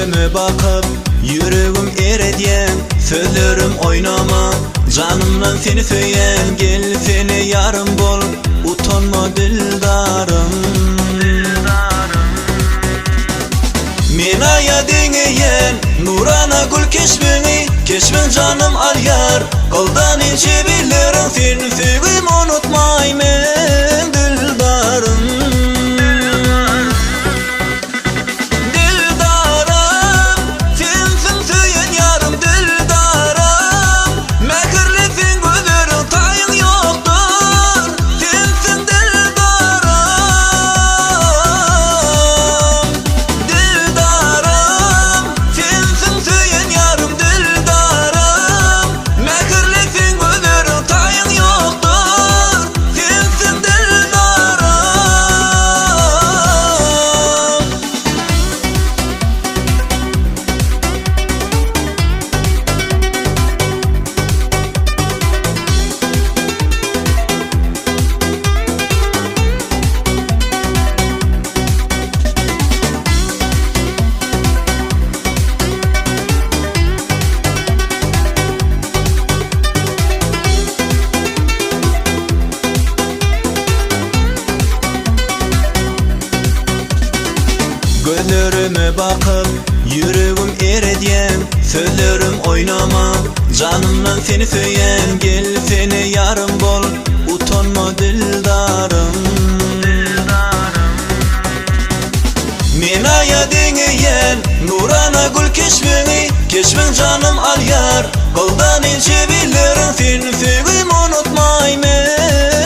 Gözlerime bakıp yüreğim eredyen, sözlerim oynama, canımdan seni söyleyen. Gel seni yarım bol, utanma dildarım. Minaya dinleyen, nurana gül keşbini, keşbin canım al yar. Koldan ince bilirim, seni sevgim unutmaymen dildarım. Gözlerime bakıp yüreğim eredyen, sözlerim oynama, canımdan seni söyleyen. Gel seni yarım bol, utanma dildarım. Minaya dinleyen, nurana gül keşbini, keşbin canım al yar. Koldan ince bilirim, seni sevgim unutmaymen.